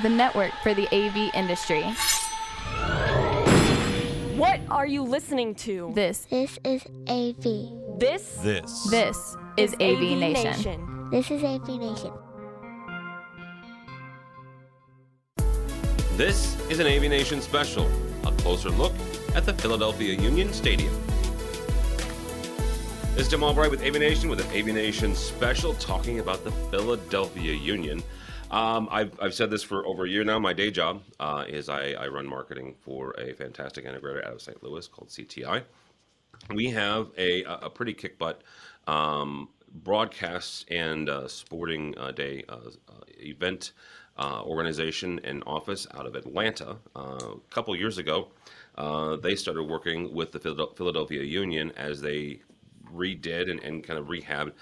the network for the AV industry. What are you listening to? This This is AV. This is AVNation. This is AVNation. This is an AVNation special, a closer look at the Philadelphia Union Stadium. This is Tim Albright with AVNation with an AVNation special talking about the Philadelphia Union. I've said this for over a year now. My day job is I run marketing for a fantastic integrator out of St. Louis called CTI. We have a pretty kick-butt broadcast and sporting day event organization and office out of Atlanta. A couple years ago, they started working with the Philadelphia Union as they redid and kind of rehabbed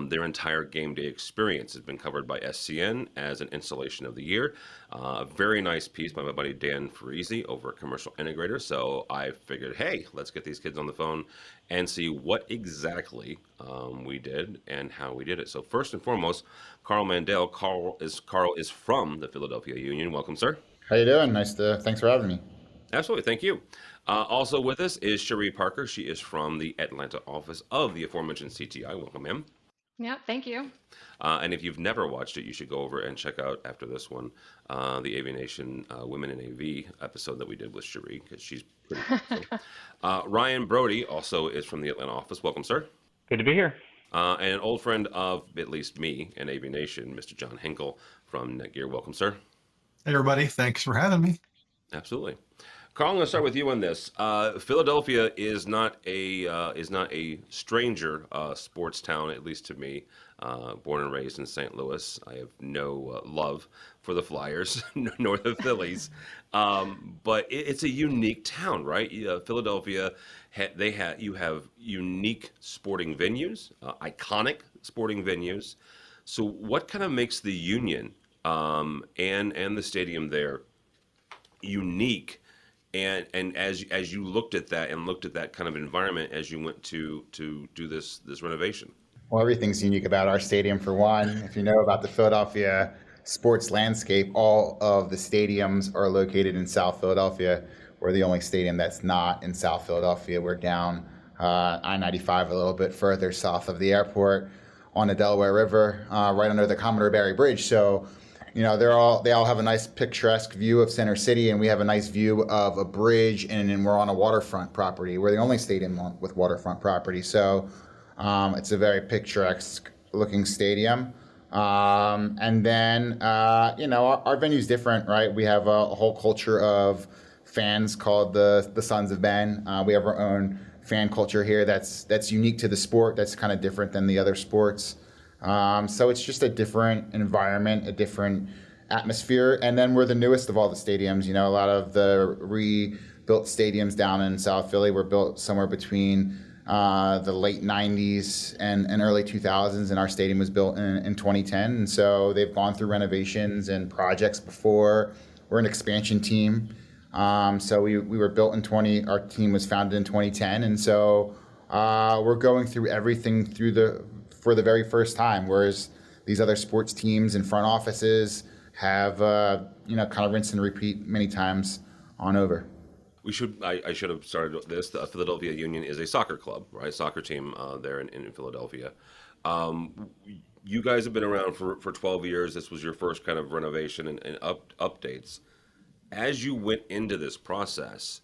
their entire game day experience. Has been covered by SCN as an installation of the year. A very nice piece by my buddy Dan Farisi over at Commercial Integrator. So I figured, hey, let's get these kids on the phone and see what exactly we did and how we did it. So first and foremost, Carl Mandel. Carl is from the Philadelphia Union. Welcome, sir. How you doing? Thanks for having me. Absolutely, thank you. Also with us is Cherie Parker. She is from the Atlanta office of the aforementioned CTI. Welcome, ma'am. Yeah, thank you. And if you've never watched it, you should go over and check out after this one the AVNation Women in AV episode that we did with Cherie, because she's pretty cool. Ryan Brody also is from the Atlanta office. Welcome, sir. Good to be here. And an old friend of at least me and AVNation, Mr. John Hinkle from Netgear. Welcome, sir. Hey, everybody. Thanks for having me. Absolutely. Carl, I'm going to start with you on this. Philadelphia is not a stranger sports town, at least to me. Born and raised in St. Louis, I have no love for the Flyers nor the Phillies, but it's a unique town, right? Philadelphia, you have unique sporting venues, iconic sporting venues. So, what kind of makes the Union and the stadium there unique? And as you looked at that kind of environment as you went to do this renovation? Well, everything's unique about our stadium. For one, if you know about the Philadelphia sports landscape, all of the stadiums are located in South Philadelphia. We're the only stadium that's not in South Philadelphia. We're down I-95 a little bit further south of the airport on the Delaware River, right under the Commodore Barry Bridge. So, you know, they all have a nice picturesque view of Center City, and we have a nice view of a bridge, and then we're on a waterfront property. We're the only stadium with waterfront property, so it's a very picturesque looking stadium. And then, you know, our venue's different, right? We have a whole culture of fans called the Sons of Ben. We have our own fan culture here that's unique to the sport. That's kind of different than the other sports. So it's just a different environment, a different atmosphere. And then we're the newest of all the stadiums. You know, a lot of the rebuilt stadiums down in South Philly were built somewhere between the late 90s and early 2000s. And our stadium was built in 2010. And so they've gone through renovations and projects before. We're an expansion team. So we were built our team was founded in 2010. And so we're going through everything for the very first time, whereas these other sports teams and front offices have, you know, kind of rinse and repeat many times on over. I should have started with this. The Philadelphia Union is a soccer club, right? Soccer team there in Philadelphia. You guys have been around for 12 years. This was your first kind of renovation and updates. As you went into this process,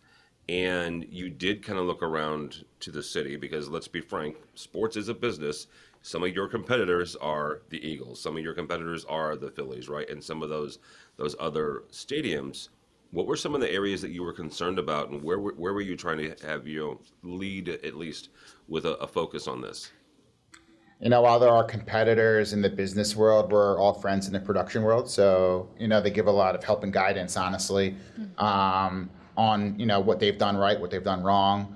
and you did kind of look around to the city, because let's be frank, sports is a business. Some of your competitors are the Eagles. Some of your competitors are the Phillies, right? And some of those other stadiums. What were some of the areas that you were concerned about, and where were you trying to have lead at least with a focus on this? You know, while there are competitors in the business world, we're all friends in the production world. So, you know, they give a lot of help and guidance, honestly, on, you know, what they've done right, what they've done wrong.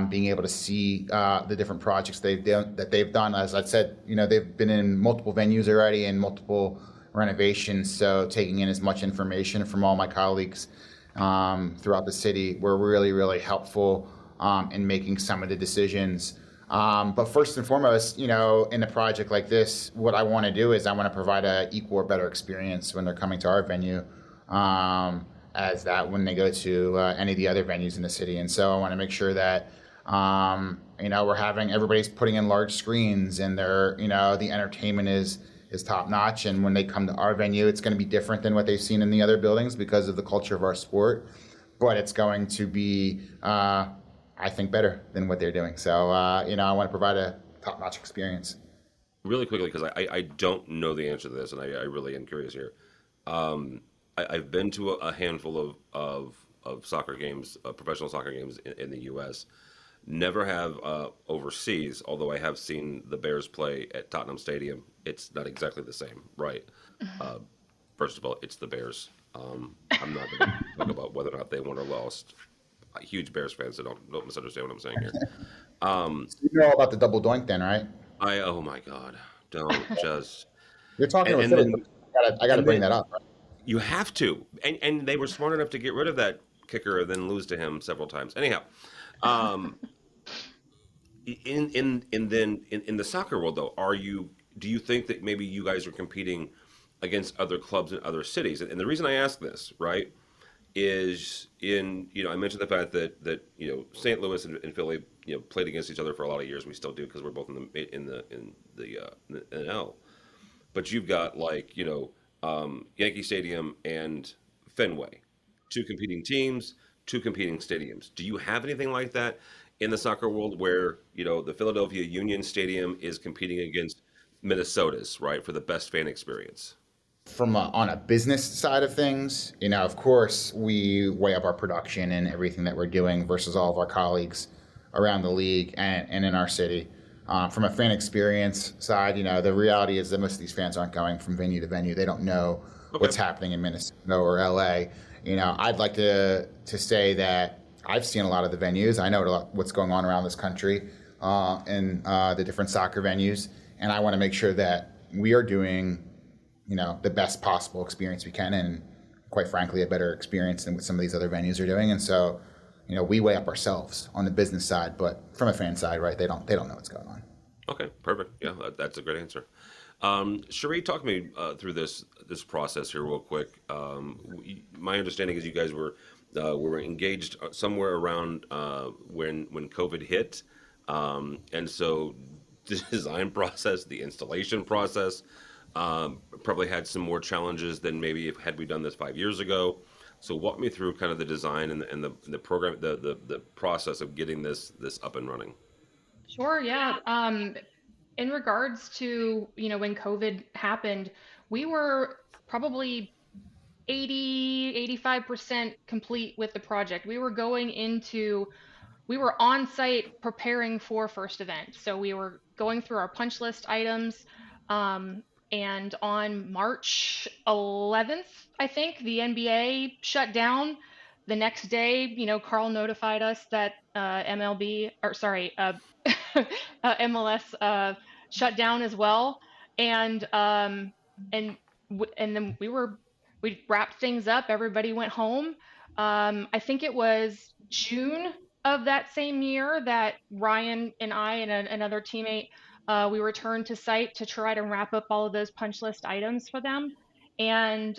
Being able to see the different projects that they've done. As I said, you know, they've been in multiple venues already and multiple renovations. So taking in as much information from all my colleagues throughout the city were really, really helpful in making some of the decisions. But first and foremost, in a project like this, what I want to do is I want to provide a equal or better experience when they're coming to our venue, as that when they go to any of the other venues in the city. And so I want to make sure that we're having everybody's putting in large screens, and they're the entertainment is top notch. And when they come to our venue, it's going to be different than what they've seen in the other buildings because of the culture of our sport. But it's going to be, I think, better than what they're doing. So, I want to provide a top-notch experience. Really quickly, because I don't know the answer to this, and I really am curious here. I've been to a handful of soccer games, professional soccer games in the U.S. Never have overseas, although I have seen the Bears play at Tottenham Stadium. It's not exactly the same, right? First of all, it's the Bears. I'm not going to talk about whether or not they won or lost. Huge Bears fans, so don't misunderstand what I'm saying here. You know all about the double doink then, right? Oh my God, don't just. You're talking with and Philly. then, I got to bring that up. Right? You have to, and they were smart enough to get rid of that kicker and then lose to him several times. Anyhow, in the soccer world though, do you think that maybe you guys are competing against other clubs in other cities? And the reason I ask this, right, is I mentioned the fact that St. Louis and Philly played against each other for a lot of years. We still do because we're both in the NL. But you've got Yankee Stadium and Fenway, two competing teams, two competing stadiums. Do you have anything like that in the soccer world where the Philadelphia Union Stadium is competing against Minnesota's, right, for the best fan experience? On a business side of things, of course, we weigh up our production and everything that we're doing versus all of our colleagues around the league and in our city. From a fan experience side, the reality is that most of these fans aren't going from venue to venue. They don't know what's happening in Minnesota or LA. I'd like to say that I've seen a lot of the venues. I know what's going on around this country in the different soccer venues, and I want to make sure that we are doing the best possible experience we can, and quite frankly, a better experience than what some of these other venues are doing. And so, we weigh up ourselves on the business side, but from a fan side, right, they don't know what's going on. Okay, perfect. Yeah, that's a great answer. Cherie, talk me through this process here real quick. My understanding is you guys were engaged somewhere around when COVID hit, and so the design process, the installation process, probably had some more challenges than maybe had we done this 5 years ago. So walk me through kind of the design and the program, the process of getting this up and running. Sure, yeah. In regards to, when COVID happened, we were probably 85% complete with the project. We were on site preparing for first event. So we were going through our punch list items. And on March 11th, I think, the NBA shut down. The next day, Carl notified us that MLS shut down as well. And and then we wrapped things up. Everybody went home. I think it was June of that same year that Ryan and I and another teammate we returned to site to try to wrap up all of those punch list items for them. And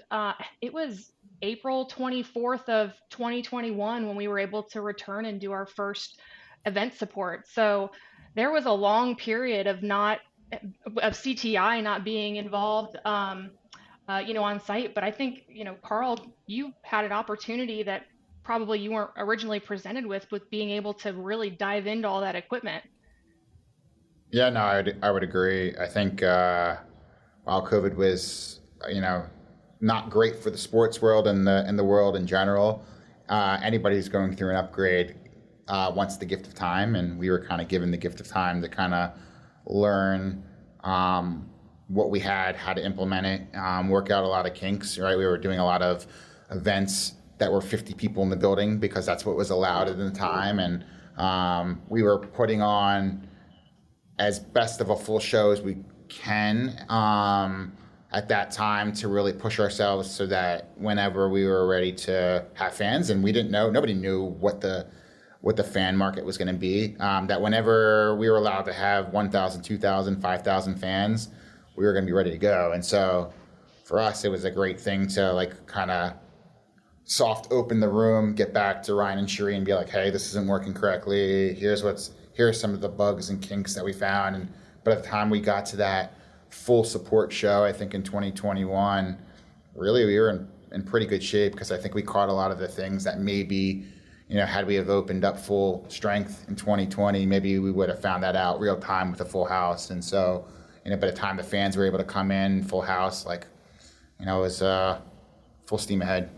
it was April 24th of 2021 when we were able to return and do our first event support. So there was a long period of CTI not being involved, on site. But I think, Carl, you had an opportunity that probably you weren't originally presented with being able to really dive into all that equipment. Yeah, no, I would agree. I think while COVID was, not great for the sports world and the world in general, anybody who's going through an upgrade wants the gift of time, and we were kind of given the gift of time to kind of learn what we had, how to implement it, work out a lot of kinks. Right, we were doing a lot of events that were 50 people in the building because that's what was allowed at the time, and we were putting on as best of a full show as we can at that time to really push ourselves so that whenever we were ready to have fans, and we didn't know, nobody knew what what the fan market was going to be. That whenever we were allowed to have 1,000, 2,000, 5,000 fans, we were going to be ready to go. And so for us, it was a great thing to like kind of soft open the room, get back to Ryan and Sheree and be like, hey, this isn't working correctly. Here's some of the bugs and kinks that we found. And but at the time we got to that full support show, I think in 2021, really we were in pretty good shape, because I think we caught a lot of the things that maybe, had we have opened up full strength in 2020, maybe we would have found that out real time with a full house. And so, by the time the fans were able to come in full house, like, it was full steam ahead.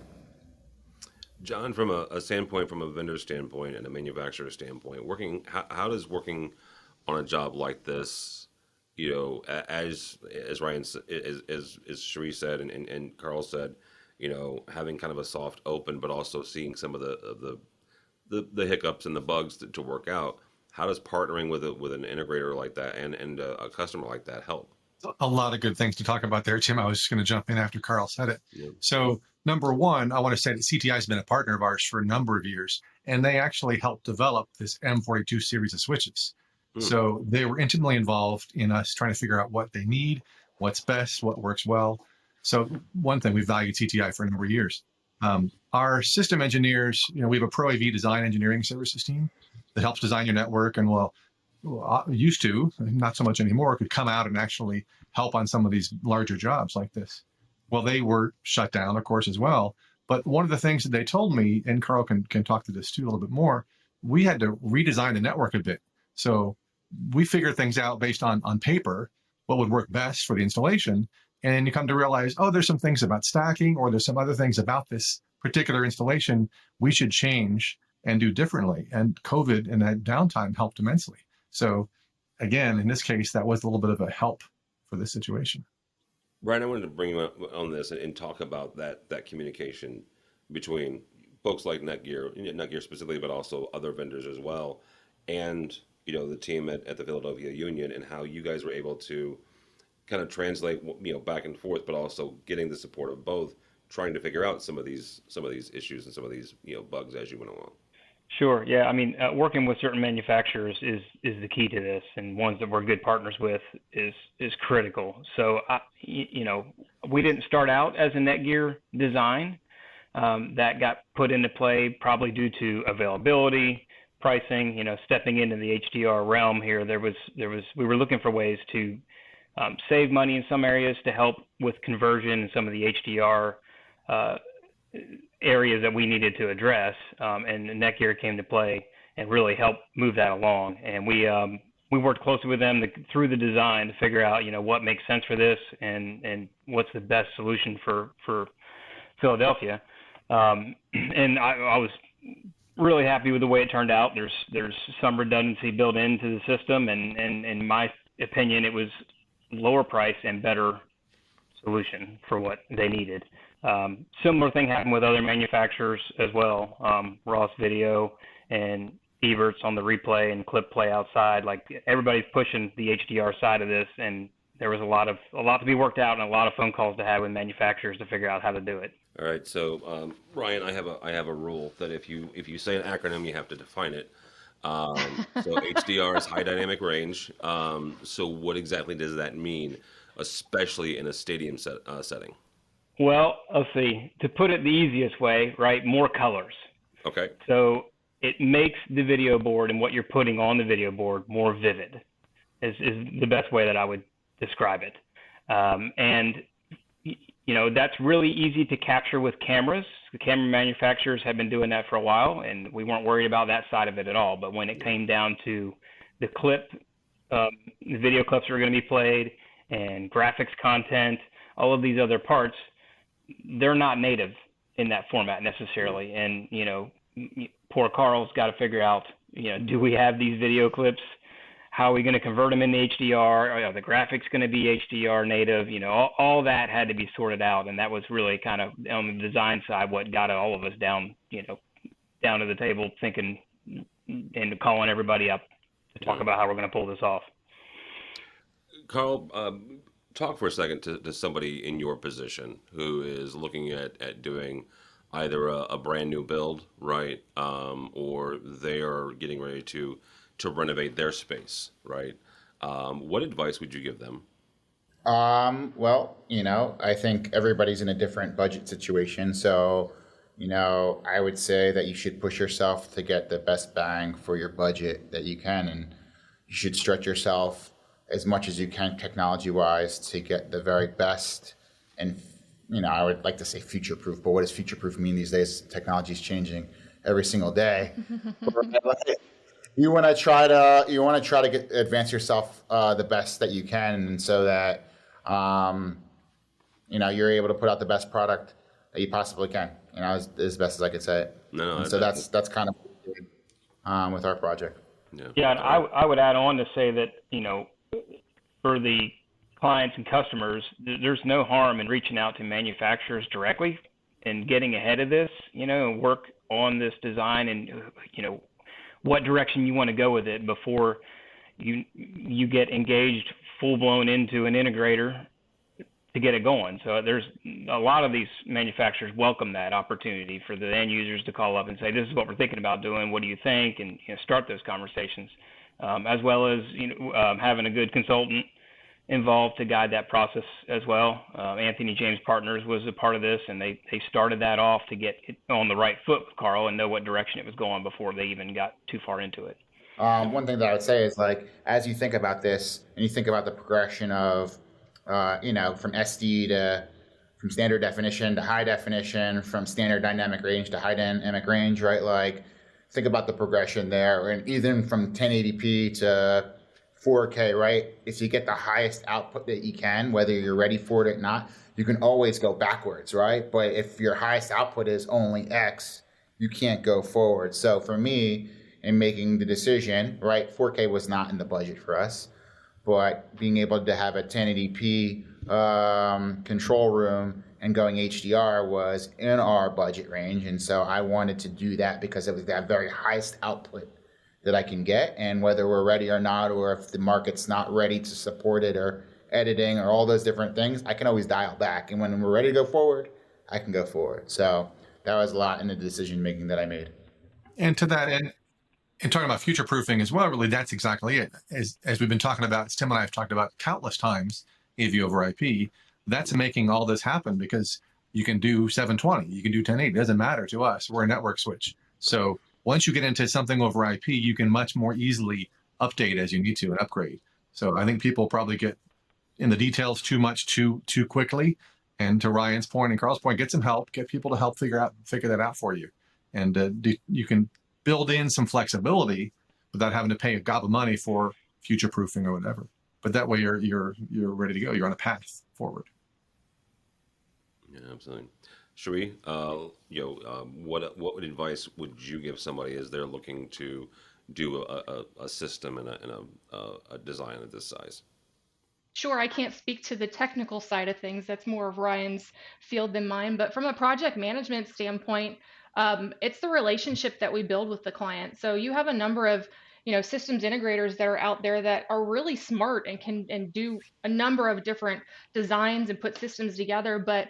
John, from a standpoint, from a vendor standpoint and a manufacturer standpoint, how does working on a job like this, as Ryan, as Sheree said and Carl said, having kind of a soft open, but also seeing some of the hiccups and the bugs to work out. How does partnering with an integrator like that and a customer like that help? A lot of good things to talk about there, Tim. I was just going to jump in after Carl said it. Yeah. So number one, I want to say that CTI has been a partner of ours for a number of years, and they actually helped develop this M42 series of switches. So they were intimately involved in us trying to figure out what they need, what's best, what works well. So one thing, we've valued CTI for a number of years. Our system engineers, we have a Pro AV design engineering services team that helps design your network, and used to, not so much anymore, could come out and actually help on some of these larger jobs like this. Well, they were shut down, of course, as well. But one of the things that they told me, and Carl can talk to this too a little bit more, we had to redesign the network a bit. So we figured things out based on paper, what would work best for the installation. And then you come to realize, there's some things about stacking, or there's some other things about this particular installation we should change and do differently. And COVID and that downtime helped immensely. So again, in this case, that was a little bit of a help for this situation. Brian, I wanted to bring you on this and talk about that communication between folks like Netgear specifically, but also other vendors as well, and the team at the Philadelphia Union, and how you guys were able to kind of translate back and forth, but also getting the support of both, trying to figure out some of these issues and some of these bugs as you went along. Sure. Yeah. I mean, working with certain manufacturers is the key to this, and ones that we're good partners with is critical. So, we didn't start out as a Netgear design. That got put into play probably due to availability, pricing. Stepping into the HDR realm here, we were looking for ways to save money in some areas to help with conversion in some of the HDR areas that we needed to address, and Netgear came to play and really helped move that along. And we worked closely with them through the design to figure out what makes sense for this and what's the best solution for Philadelphia. And I was really happy with the way it turned out. There's some redundancy built into the system, and in my opinion, it was lower price and better solution for what they needed. Similar thing happened with other manufacturers as well. Ross Video and Evertz on the replay and clip play outside. Like, everybody's pushing the HDR side of this, and there was a lot to be worked out and a lot of phone calls to have with manufacturers to figure out how to do it. All right, so Ryan, I have a rule that if you say an acronym, you have to define it. So HDR is high dynamic range. So what exactly does that mean, especially in a stadium setting? Well, let's see. To put it the easiest way, right? More colors. Okay. So it makes the video board and what you're putting on the video board more vivid. Is the best way that I would describe it. And that's really easy to capture with cameras. The camera manufacturers have been doing that for a while, and we weren't worried about that side of it at all. But when it came down to the clip, the video clips that are going to be played, and graphics content, all of these other parts, they're not native in that format necessarily. And, poor Carl's got to figure out, do we have these video clips? How are we going to convert them into HDR? Are the graphics going to be HDR native? All that had to be sorted out. And that was really kind of on the design side what got all of us down, down to the table thinking and calling everybody up to talk about how we're going to pull this off. Carl, talk for a second to somebody in your position who is looking at doing either a brand new build, right, or they are getting ready to renovate their space, right? What advice would you give them? Well, I think everybody's in a different budget situation. So, I would say that you should push yourself to get the best bang for your budget that you can. And you should stretch yourself as much as you can technology wise to get the very best. And, I would like to say future proof, but what does future proof mean these days? Technology is changing every single day. You want to try to advance yourself the best that you can, and so that you're able to put out the best product that you possibly can. As best as I could say it. No, And so that's kind of what we did, with our project. Yeah, and I would add on to say that, for the clients and customers, there's no harm in reaching out to manufacturers directly and getting ahead of this, and work on this design and, what direction you want to go with it before you get engaged full blown into an integrator to get it going. So there's a lot of these manufacturers welcome that opportunity for the end users to call up and say, this is what we're thinking about doing. What do you think? And start those conversations, as well as having a good consultant involved to guide that process as well. Anthony James Partners was a part of this, and they started that off to get it on the right foot with Carl and know what direction it was going before they even got too far into it. One thing that I would say is, like, as you think about this and you think about the progression of, from SD from standard definition to high definition, from standard dynamic range to high dynamic range, right? Like, think about the progression there, and even from 1080p to 4K, right? If you get the highest output that you can, whether you're ready for it or not, you can always go backwards, right? But if your highest output is only X, you can't go forward. So for me, in making the decision, right, 4K was not in the budget for us, but being able to have a 1080p control room and going HDR was in our budget range. And so I wanted to do that because it was that very highest output that I can get, and whether we're ready or not, or if the market's not ready to support it, or editing, or all those different things, I can always dial back. And when we're ready to go forward, I can go forward. So that was a lot in the decision making that I made. And to that end, and talking about future proofing as well, really, that's exactly it. As we've been talking about, as Tim and I have talked about countless times, AV over IP, that's making all this happen, because you can do 720, you can do 1080, it doesn't matter to us. We're a network switch. So once you get into something over IP, you can much more easily update as you need to and upgrade. So I think people probably get in the details too much too quickly. And to Ryan's point and Carl's point, get some help, get people to help figure that out for you. And you can build in some flexibility without having to pay a gob of money for future proofing or whatever. But that way you're ready to go. You're on a path forward. Yeah, absolutely. Sheree, what advice would you give somebody as they're looking to do a system and a design of this size? Sure, I can't speak to the technical side of things. That's more of Ryan's field than mine. But from a project management standpoint, it's the relationship that we build with the client. So you have a number of systems integrators that are out there that are really smart and can do a number of different designs and put systems together. But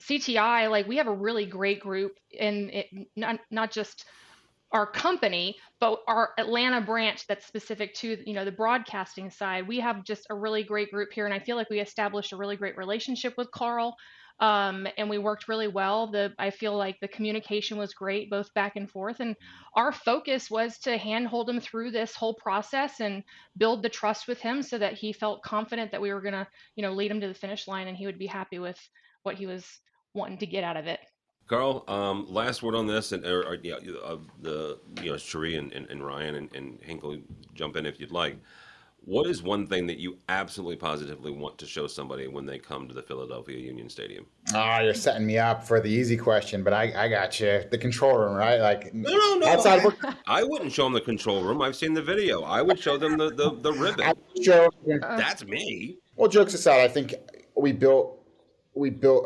CTI, like, we have a really great group, and not just our company, but our Atlanta branch that's specific to the broadcasting side. We have just a really great group here, and I feel like we established a really great relationship with Carl, and we worked really well. I feel like the communication was great, both back and forth, and our focus was to handhold him through this whole process and build the trust with him so that he felt confident that we were going to lead him to the finish line, and he would be happy with what he was wanting to get out of it. Carl, last word on this, and Sheree and Ryan and Hinkle, jump in if you'd like. What is one thing that you absolutely positively want to show somebody when they come to the Philadelphia Union Stadium? You're setting me up for the easy question, but I got you. The control room, right? Like, no. Outside I wouldn't show them the control room. I've seen the video. I would show them the ribbon. That's me. Well, jokes aside, I think we built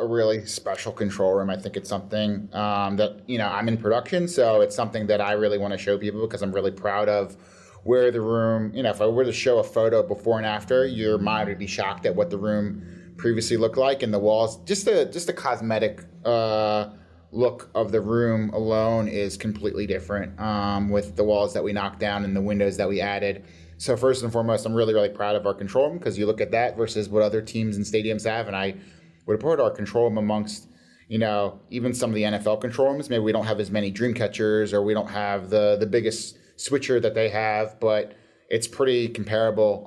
a really special control room. I think it's something that, I'm in production, so it's something that I really want to show people because I'm really proud of where the room, if I were to show a photo before and after, your mind would be shocked at what the room previously looked like, and the walls, just a cosmetic look of the room alone is completely different, with the walls that we knocked down and the windows that we added. So first and foremost, I'm really, really proud of our control room, because you look at that versus what other teams and stadiums have, and I would put our control room amongst, even some of the NFL control rooms. Maybe we don't have as many dream catchers, or we don't have the biggest switcher that they have, but it's pretty comparable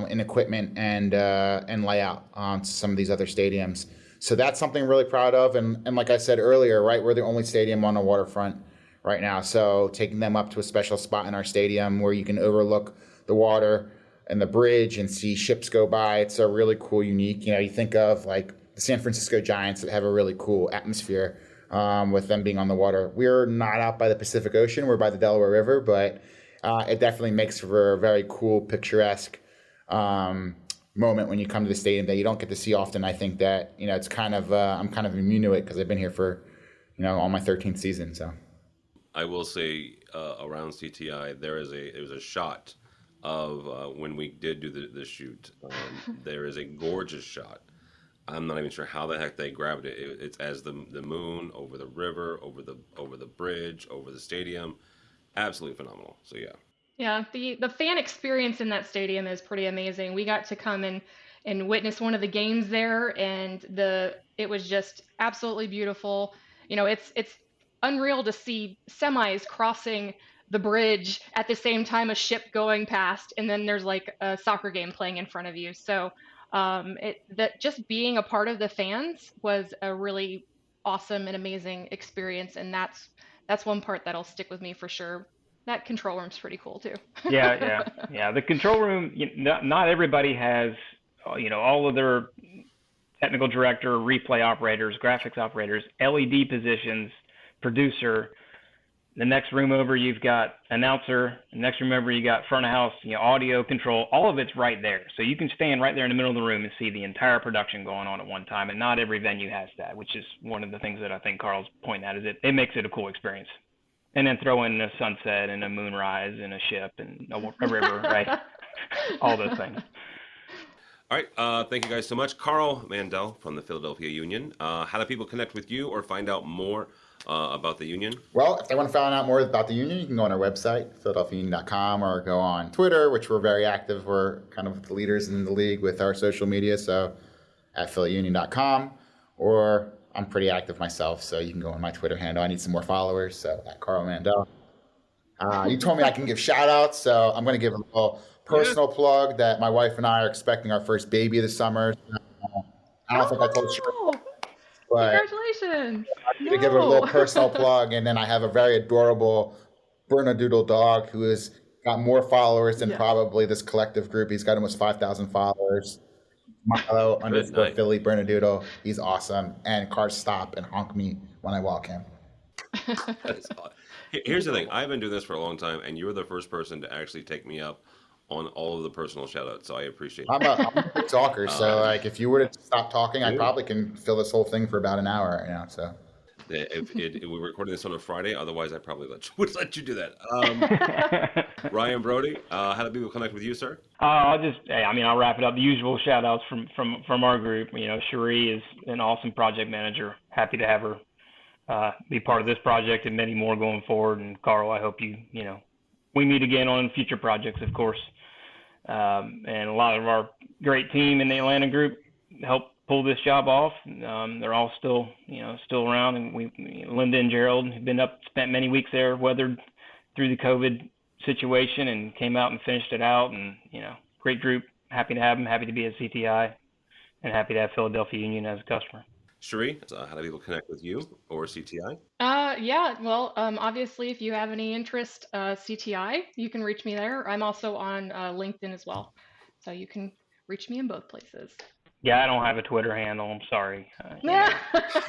in equipment and layout to some of these other stadiums. So that's something I'm really proud of. And like I said earlier, right, we're the only stadium on the waterfront right now. So taking them up to a special spot in our stadium where you can overlook the water and the bridge and see ships go by. It's a really cool, unique, you think of like the San Francisco Giants that have a really cool atmosphere with them being on the water. We're not out by the Pacific Ocean. We're by the Delaware River, but it definitely makes for a very cool, picturesque moment when you come to the stadium that you don't get to see often. I think that, it's kind of, I'm kind of immune to it because I've been here for, all my 13th season. So I will say around CTI, there was a shot of when we did do the shoot. There is a gorgeous shot. I'm not even sure how the heck they grabbed it. It's as the moon over the river, over the bridge, over the stadium. Absolutely phenomenal. So yeah. Yeah, the fan experience in that stadium is pretty amazing. We got to come and witness one of the games there, and it was just absolutely beautiful. It's unreal to see semis crossing the bridge at the same time a ship going past, and then there's like a soccer game playing in front of you. So that just being a part of the fans was a really awesome and amazing experience, and that's one part that'll stick with me for sure. That control room's pretty cool too. Yeah. The control room, not everybody has, all of their technical director, replay operators, graphics operators, LED positions, producer. The next room over, you've got announcer. The next room over, you got front of house, audio control. All of it's right there. So you can stand right there in the middle of the room and see the entire production going on at one time. And not every venue has that, which is one of the things that I think Carl's pointing at, is it makes it a cool experience. And then throw in a sunset and a moonrise and a ship and a river, right? All those things. All right. Thank you guys so much. Carl Mandel from the Philadelphia Union. How do people connect with you or find out more about the Union? Well, if they want to find out more about the Union, you can go on our website, philadelphiaunion.com, or go on Twitter, which we're very active. We're kind of the leaders in the league with our social media, so at phillyunion.com, or I'm pretty active myself, so you can go on my Twitter handle. I need some more followers, so at Carl Mandel. You told me I can give shout outs, so I'm going to give a little personal plug that my wife and I are expecting our first baby this summer. I don't think I told you, but Congratulations! I'm going to give her a little personal plug, and then I have a very adorable Bernedoodle dog who has got more followers than probably this collective group. He's got almost 5,000 followers. Milo _ Philly Bernedoodle. He's awesome. And cars stop and honk me when I walk him. Here's the thing. I've been doing this for a long time, and you're the first person to actually take me up on all of the personal shout outs, so I appreciate it. I'm a good talker, so if you were to stop talking, I probably can fill this whole thing for about an hour right now. So if we're recording this on a Friday, otherwise I probably would let you do that. Ryan Brody, how do people connect with you, sir? I'll wrap it up. The usual shout outs from our group. Cherie is an awesome project manager. Happy to have her be part of this project and many more going forward. And Carl, I hope we meet again on future projects, of course. And a lot of our great team in the Atlanta group helped pull this job off. They're all still around, and Linda and Gerald have been spent many weeks there, weathered through the COVID situation, and came out and finished it out. And great group. Happy to have them. Happy to be at CTI, and happy to have Philadelphia Union as a customer. Cherie, how do people connect with you or CTI? Obviously, if you have any interest, CTI, you can reach me there. I'm also on LinkedIn as well, so you can reach me in both places. Yeah, I don't have a Twitter handle. I'm sorry. No,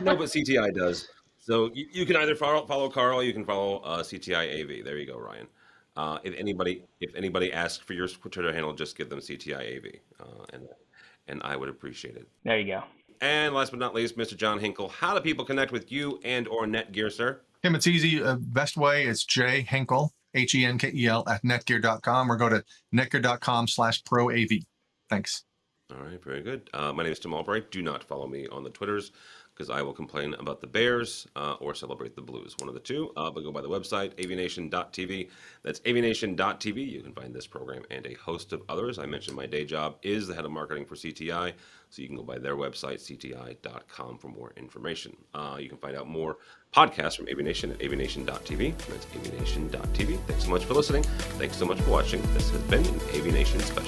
but CTI does. So you can either follow Carl, you can follow CTI AV. There you go, Ryan. If anybody asks for your Twitter handle, just give them CTI AV, and I would appreciate it. There you go. And last but not least, Mr. John Hinkle. How do people connect with you and or Netgear, sir? Tim, it's easy. Best way is J Henkel, Henkel at netgear.com, or go to netgear.com/proAV. Thanks. All right, very good. My name is Tim Albright. Do not follow me on the Twitters. because I will complain about the Bears or celebrate the Blues, one of the two. But go by the website, avnation.tv. That's avnation.tv. You can find this program and a host of others. I mentioned my day job is the head of marketing for CTI, so you can go by their website, cti.com, for more information. You can find out more podcasts from AVNation at avnation.tv. That's avnation.tv. Thanks so much for listening. Thanks so much for watching. This has been an AVNation special.